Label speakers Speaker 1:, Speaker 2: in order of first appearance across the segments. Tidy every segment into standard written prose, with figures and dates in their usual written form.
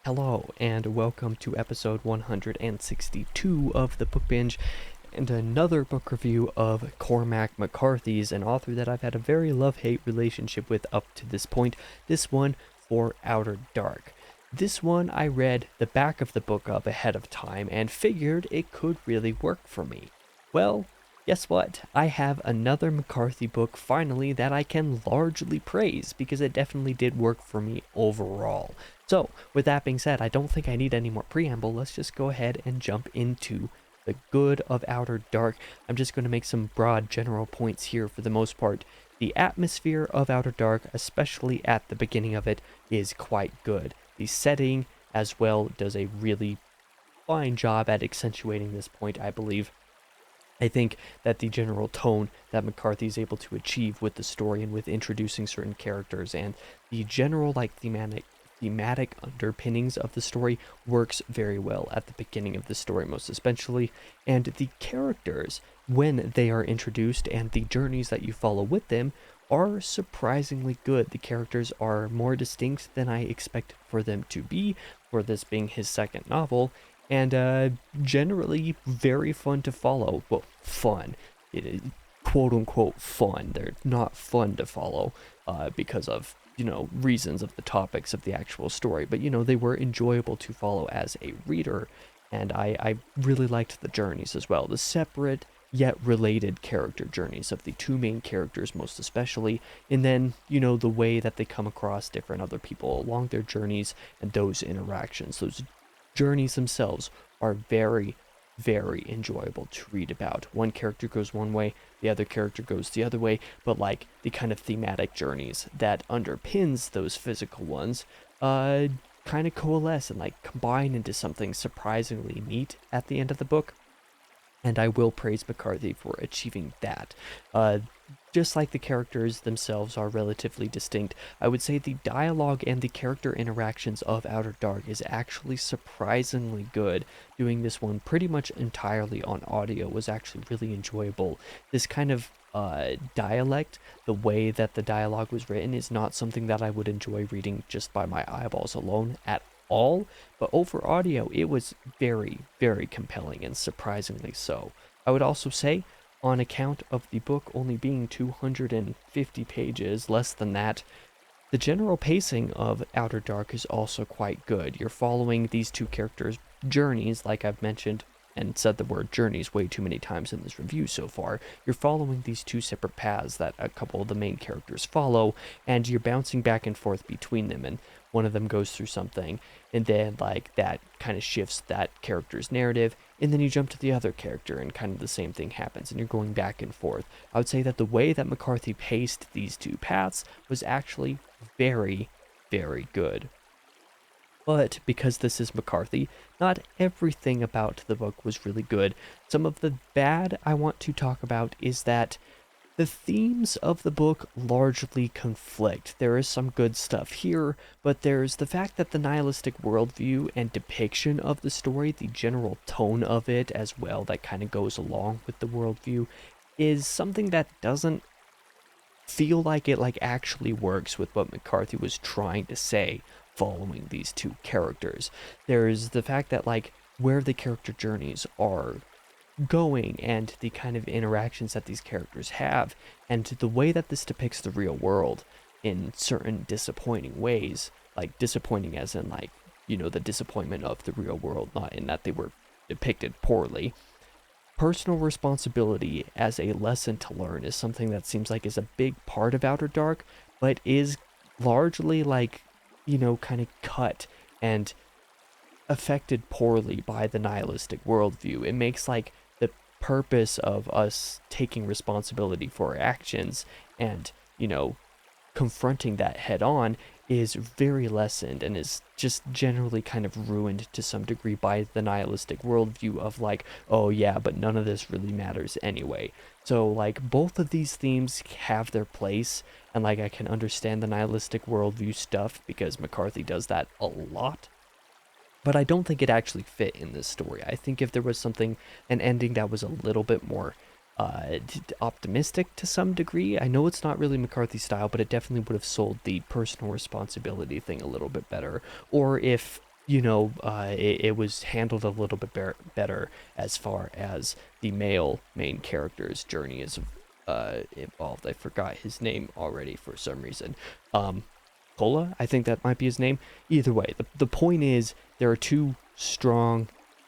Speaker 1: Hello, and welcome to episode 162 of the Book Binge, and another book review of Cormac McCarthy's, an author that I've had a very love-hate relationship with up to this point. This one for Outer Dark. This one I read the back of the book of ahead of time and figured it could really work for me. Well, guess what? I have another McCarthy book finally that I can largely praise because it definitely did work for me overall. So, with that being said, I don't think I need any more preamble. Let's just go ahead and jump into the good of Outer Dark. I'm just going to make some broad general points here for the most part. The atmosphere of Outer Dark, especially at the beginning of it, is quite good. The setting as well does a really fine job at accentuating this point, I believe. I think that the general tone that McCarthy is able to achieve with the story and with introducing certain characters and the general thematic underpinnings of the story works very well at the beginning of the story, most especially, and the characters, when they are introduced and the journeys that you follow with them, are surprisingly good. The characters are more distinct than I expected for them to be, for this being his second novel, and generally very fun to follow. Well, fun. It is quote unquote fun. They're not fun to follow because of, reasons of the topics of the actual story, but, they were enjoyable to follow as a reader, and I really liked the journeys as well. The separate yet related character journeys of the two main characters most especially, and then, the way that they come across different other people along their journeys and those interactions. Those journeys themselves are very, very enjoyable to read about. One character goes one way, the other character goes the other way, but like the kind of thematic journeys that underpins those physical ones kind of coalesce and like combine into something surprisingly neat at the end of the book. And I will praise McCarthy for achieving that. Just like the characters themselves are relatively distinct, I would say the dialogue and the character interactions of Outer Dark is actually surprisingly good. Doing this one pretty much entirely on audio was actually really enjoyable. This kind of dialect, the way that the dialogue was written, is not something that I would enjoy reading just by my eyeballs alone at all, but over audio it was very, very compelling and surprisingly so. I would also say, on account of the book only being 250 pages, less than that, the general pacing of Outer Dark is also quite good. You're following these two characters' journeys, like I've mentioned and said the word journeys way too many times in this review so far. You're following these two separate paths that a couple of the main characters follow, and you're bouncing back and forth between them, and one of them goes through something, and then like that kind of shifts that character's narrative, and then you jump to the other character and kind of the same thing happens, and you're going back and forth. I would say that the way that McCarthy paced these two paths was actually very, very good. But because this is McCarthy, not everything about the book was really good. Some of the bad I want to talk about is that the themes of the book largely conflict. There is some good stuff here, but there's the fact that the nihilistic worldview and depiction of the story, the general tone of it as well, that kind of goes along with the worldview, is something that doesn't feel like it actually works with what McCarthy was trying to say following these two characters. There's the fact that where the character journeys are going and the kind of interactions that these characters have, and the way that this depicts the real world in certain disappointing ways, like disappointing as in the disappointment of the real world, not in that they were depicted poorly. Personal responsibility as a lesson to learn is something that seems like is a big part of Outer Dark, but is largely kind of cut and affected poorly by the nihilistic worldview. It makes the purpose of us taking responsibility for our actions and, confronting that head on is very lessened and is just generally kind of ruined to some degree by the nihilistic worldview of oh yeah, but none of this really matters anyway. So both of these themes have their place, and I can understand the nihilistic worldview stuff because McCarthy does that a lot. But I don't think it actually fit in this story. I think if there was an ending that was a little bit more optimistic to some degree. I know it's not really McCarthy style, but it definitely would have sold the personal responsibility thing a little bit better. Or if it was handled a little bit better as far as the male main character's journey is involved. I forgot his name already for some reason. Kola, I think that might be his name. Either way, the point is there are two strong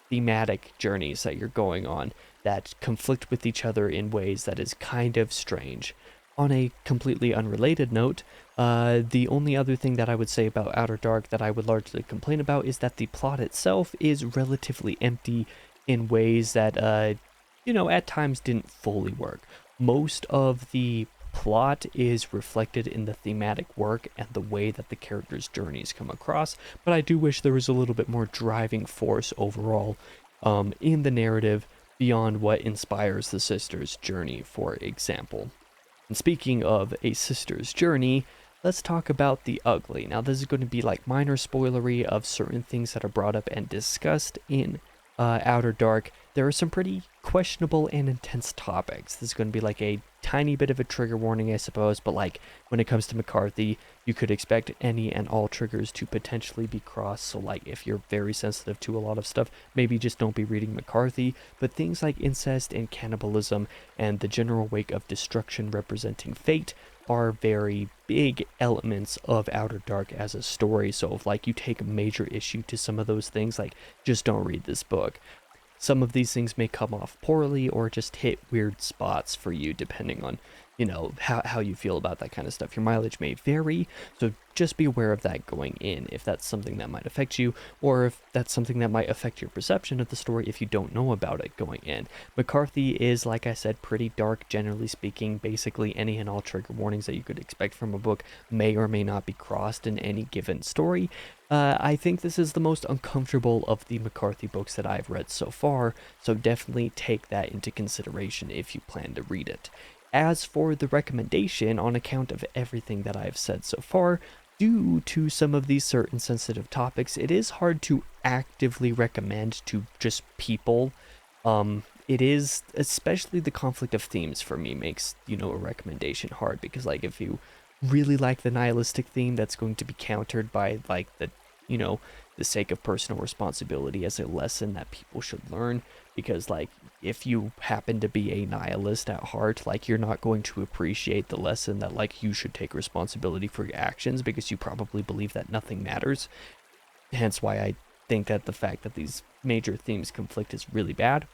Speaker 1: thematic journeys that you're going on that conflict with each other in ways that is kind of strange. On a completely unrelated note, the only other thing that I would say about Outer Dark that I would largely complain about is that the plot itself is relatively empty in ways that, at times didn't fully work. Most of the plot is reflected in the thematic work and the way that the characters' journeys come across, but I do wish there was a little bit more driving force overall in the narrative beyond what inspires the sisters' journey, for example. And speaking of a sister's journey, let's talk about the ugly. Now, this is going to be like minor spoilery of certain things that are brought up and discussed in Outer Dark. There are some pretty questionable and intense topics. This is going to be like a tiny bit of a trigger warning, I suppose, but like when it comes to McCarthy, you could expect any and all triggers to potentially be crossed. So like if you're very sensitive to a lot of stuff, maybe just don't be reading McCarthy. But things like incest and cannibalism and the general wake of destruction representing fate are very big elements of Outer Dark as a story. So if like you take a major issue to some of those things, like just don't read this book. Some of these things may come off poorly or just hit weird spots for you depending on, how you feel about that kind of stuff. Your mileage may vary, so just be aware of that going in if that's something that might affect you, or if that's something that might affect your perception of the story if you don't know about it going in. McCarthy is, like I said, pretty dark, generally speaking. Basically, any and all trigger warnings that you could expect from a book may or may not be crossed in any given story. I think this is the most uncomfortable of the McCarthy books that I've read so far, so definitely take that into consideration if you plan to read it. As for the recommendation, on account of everything that I've said so far, due to some of these certain sensitive topics, it is hard to actively recommend to just people. It is, especially the conflict of themes for me makes, a recommendation hard, because like if you really like the nihilistic theme, that's going to be countered by like the sake of personal responsibility as a lesson that people should learn. Because like if you happen to be a nihilist at heart, like you're not going to appreciate the lesson that like you should take responsibility for your actions, because you probably believe that nothing matters. Hence why I think that the fact that these major themes conflict is really bad.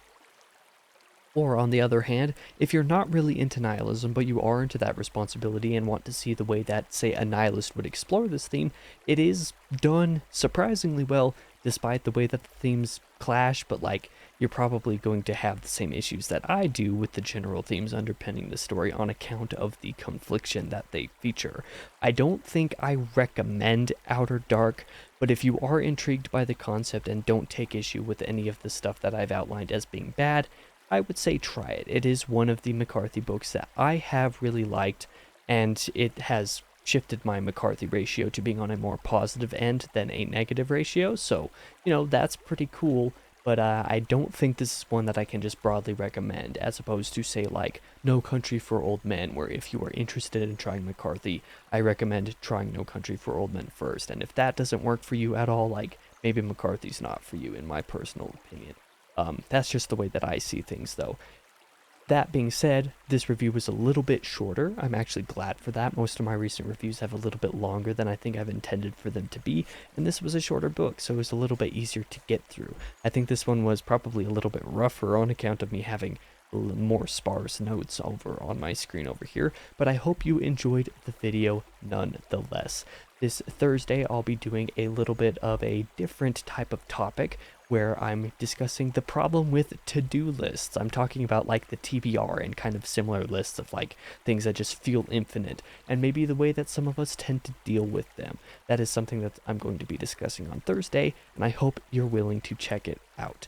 Speaker 1: Or on the other hand, if you're not really into nihilism, but you are into that responsibility and want to see the way that, say, a nihilist would explore this theme, it is done surprisingly well, despite the way that the themes clash, but like, you're probably going to have the same issues that I do with the general themes underpinning the story on account of the confliction that they feature. I don't think I recommend Outer Dark, but if you are intrigued by the concept and don't take issue with any of the stuff that I've outlined as being bad, I would say try it. It is one of the McCarthy books that I have really liked, and it has shifted my McCarthy ratio to being on a more positive end than a negative ratio, so, that's pretty cool, but I don't think this is one that I can just broadly recommend, as opposed to, say, like, No Country for Old Men, where if you are interested in trying McCarthy, I recommend trying No Country for Old Men first, and if that doesn't work for you at all, like, maybe McCarthy's not for you, in my personal opinion. That's just the way that I see things, though. That being said, this review was a little bit shorter. I'm actually glad for that. Most of my recent reviews have a little bit longer than I think I've intended for them to be, and this was a shorter book, so it was a little bit easier to get through. I think this one was probably a little bit rougher on account of me having more sparse notes over on my screen over here, but I hope you enjoyed the video nonetheless. This Thursday, I'll be doing a little bit of a different type of topic where I'm discussing the problem with to-do lists. I'm talking about like the TBR and kind of similar lists of like things that just feel infinite, and maybe the way that some of us tend to deal with them. That is something that I'm going to be discussing on Thursday, and I hope you're willing to check it out.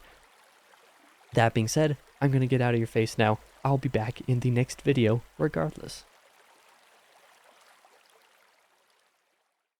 Speaker 1: That being said, I'm going to get out of your face now. I'll be back in the next video regardless.